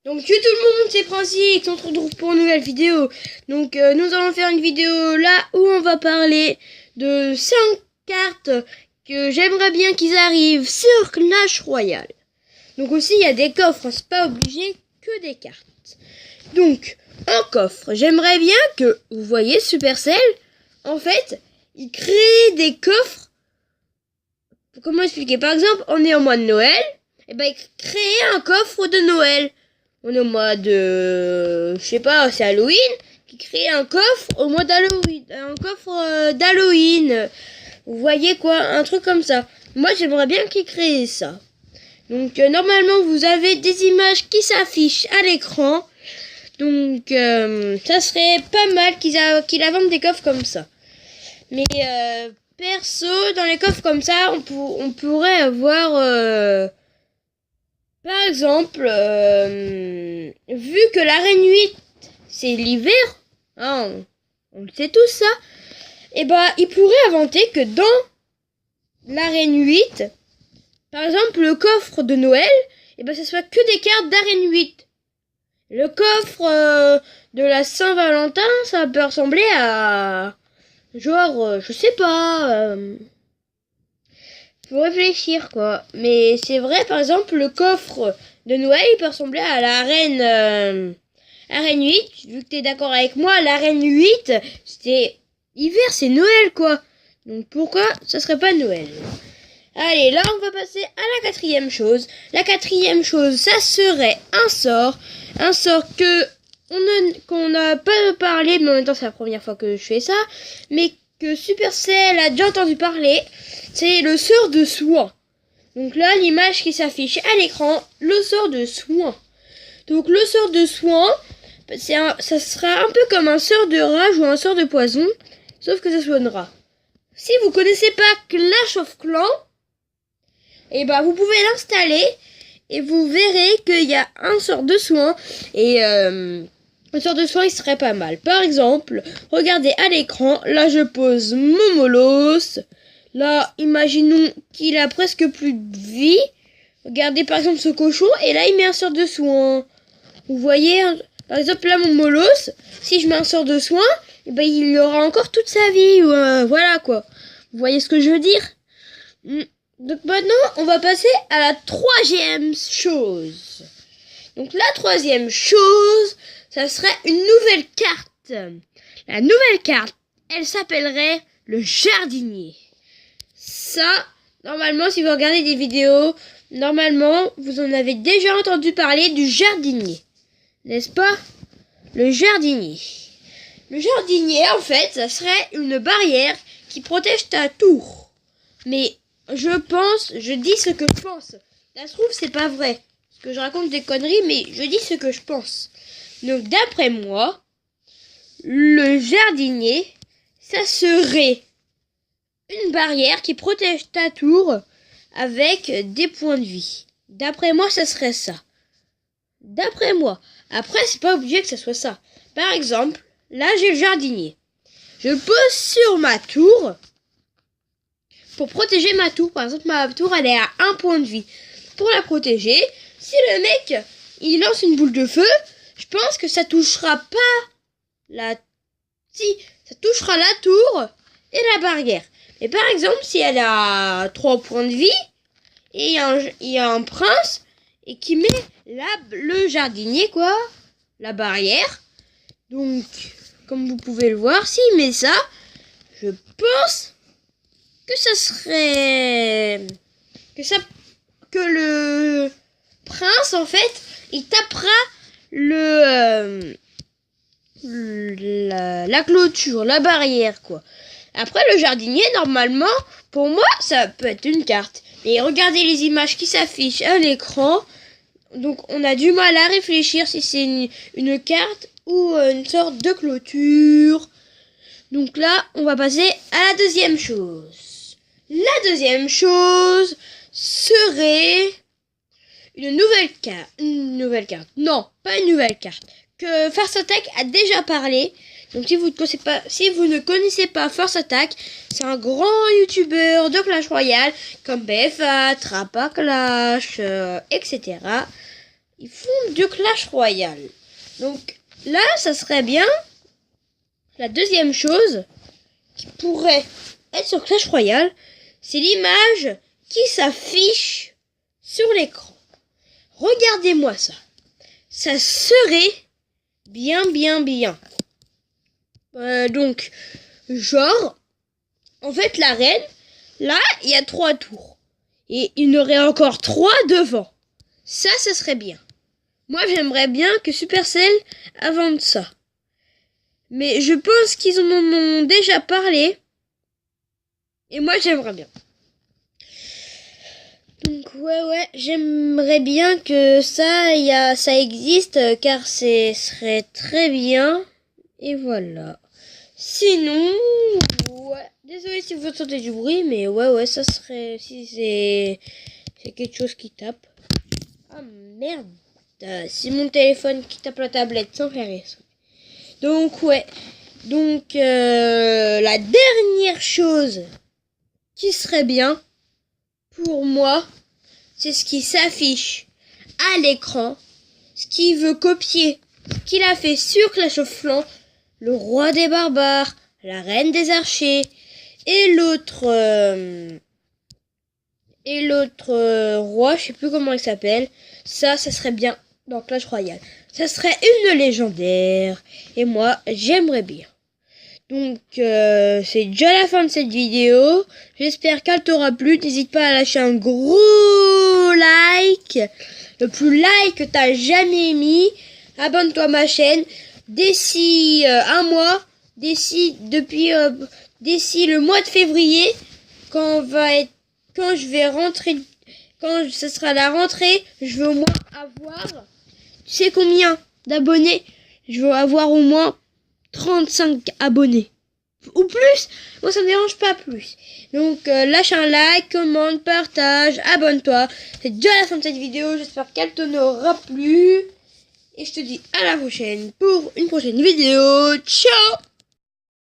Donc tout le monde, c'est Francis, on se retrouve pour une nouvelle vidéo. Donc nous allons faire une vidéo là où on va parler de 5 cartes que j'aimerais bien qu'ils arrivent sur Clash Royale. Donc aussi il y a des coffres, c'est pas obligé que des cartes. Donc un coffre, j'aimerais bien que, vous voyez Supercell, en fait, il crée des coffres. Comment expliquer? Par exemple, on est au mois de Noël, et ben il crée un coffre de Noël. On est au mois de... je sais pas, c'est Halloween, qui crée un coffre au mois d'Halloween. Un coffre d'Halloween. Vous voyez quoi? Un truc comme ça. Moi, j'aimerais bien qu'il crée ça. Donc, normalement, vous avez des images qui s'affichent à l'écran. Donc, ça serait pas mal qu'ils inventent des coffres comme ça. Mais, perso, dans les coffres comme ça, on pourrait avoir... par exemple, vu que l'arène 8, c'est l'hiver, hein, on le sait tous ça, et bah, il pourrait inventer que dans l'arène 8, par exemple, le coffre de Noël, et bah, ça soit que des cartes d'arène 8. Le coffre de la Saint-Valentin, ça peut ressembler à, genre, je sais pas... faut réfléchir quoi. Mais c'est vrai, par exemple, le coffre de Noël, il peut ressembler à la reine, reine 8. Vu que t'es d'accord avec moi, la reine 8, c'était hiver, c'est Noël quoi. Donc pourquoi ça serait pas Noël? Allez, là on va passer à la quatrième chose. La quatrième chose, ça serait un sort. Un sort qu'on n'a pas parlé, mais en même temps c'est la première fois que je fais ça. Mais que Supercell a déjà entendu parler. C'est le sort de soin. Donc là, l'image qui s'affiche à l'écran, le sort de soin. Donc le sort de soin, ça sera un peu comme un sort de rage ou un sort de poison, sauf que ça soignera. Si vous connaissez pas Clash of Clans, et bah vous pouvez l'installer et vous verrez qu'il y a un sort de soin et le sort de soin il serait pas mal. Par exemple, regardez à l'écran, là je pose mon Molos. Là, imaginons qu'il a presque plus de vie. Regardez par exemple ce cochon. Et là, il met un sort de soin. Vous voyez, par exemple, là, mon Molos, si je mets un sort de soin, eh ben, il aura encore toute sa vie. Voilà, quoi. Vous voyez ce que je veux dire? Donc maintenant, on va passer à la troisième chose. Donc la troisième chose, ça serait une nouvelle carte. La nouvelle carte, elle s'appellerait le jardinier. Ça, normalement, si vous regardez des vidéos, normalement, vous en avez déjà entendu parler du jardinier. N'est-ce pas? Le jardinier. Le jardinier, en fait, ça serait une barrière qui protège ta tour. Mais je dis ce que je pense. Ça se trouve, c'est pas vrai. Parce que je raconte des conneries, mais je dis ce que je pense. Donc, d'après moi, le jardinier, ça serait une barrière qui protège ta tour avec des points de vie. D'après moi, ça serait ça. D'après moi. Après, c'est pas obligé que ça soit ça. Par exemple, là, j'ai le jardinier. Je le pose sur ma tour pour protéger ma tour. Par exemple, ma tour, elle est à 1 point de vie. Pour la protéger, si le mec, il lance une boule de feu, je pense que ça touchera pas la... Si, ça touchera la tour et la barrière. Et par exemple, si elle a 3 points de vie, et il y a un prince, et qui met le jardinier, quoi, la barrière. Donc, comme vous pouvez le voir, s'il met ça, je pense que ça serait... que le prince, en fait, il tapera la clôture, la barrière, quoi. Après, le jardinier, normalement, pour moi, ça peut être une carte. Mais regardez les images qui s'affichent à l'écran. Donc, on a du mal à réfléchir si c'est une carte ou une sorte de clôture. Donc là, on va passer à la deuxième chose. La deuxième chose serait une nouvelle carte. Une nouvelle carte. Non, pas une nouvelle carte. Que Force Attack a déjà parlé. Donc si vous ne connaissez pas Force Attack, c'est un grand youtubeur de Clash Royale comme BFA, Trapa Clash, etc. ils font du Clash Royale. Donc là, ça serait bien. La deuxième chose qui pourrait être sur Clash Royale, c'est l'image qui s'affiche sur l'écran. Regardez-moi ça. Ça serait bien. Donc, genre, en fait, l'arène, là, il y a 3 tours. Et il y en aurait encore 3 devant. Ça serait bien. Moi, j'aimerais bien que Supercell invente ça. Mais je pense qu'ils en ont déjà parlé. Et moi, j'aimerais bien. Donc, ouais, j'aimerais bien que ça existe, car ce serait très bien. Et voilà. Sinon, ouais. Désolé si vous entendez du bruit, mais ouais, ça serait... Si c'est quelque chose qui tape. Ah, merde. C'est mon téléphone qui tape la tablette sans faire exprès. Donc, ouais. Donc, la dernière chose qui serait bien pour moi, c'est ce qui s'affiche à l'écran. Ce qui veut copier ce qu'il a fait sur Clash of Clans, le roi des barbares, la reine des archers et l'autre roi, je sais plus comment il s'appelle. Ça serait bien dans Clash Royale. Ça serait une légendaire et moi j'aimerais bien. Donc c'est déjà la fin de cette vidéo. J'espère qu'elle t'aura plu. N'hésite pas à lâcher un gros like, le plus like que t'as jamais mis. Abonne-toi à ma chaîne. D'ici un mois, d'ici le mois de février, quand ce sera la rentrée, je veux au moins avoir, tu sais combien d'abonnés? Je veux avoir au moins 35 abonnés. Ou plus, moi ça me dérange pas plus. Donc lâche un like, commente, partage, abonne-toi. C'est déjà la fin de cette vidéo, j'espère qu'elle t'en aura plu. Et je te dis à la prochaine pour une prochaine vidéo. Ciao!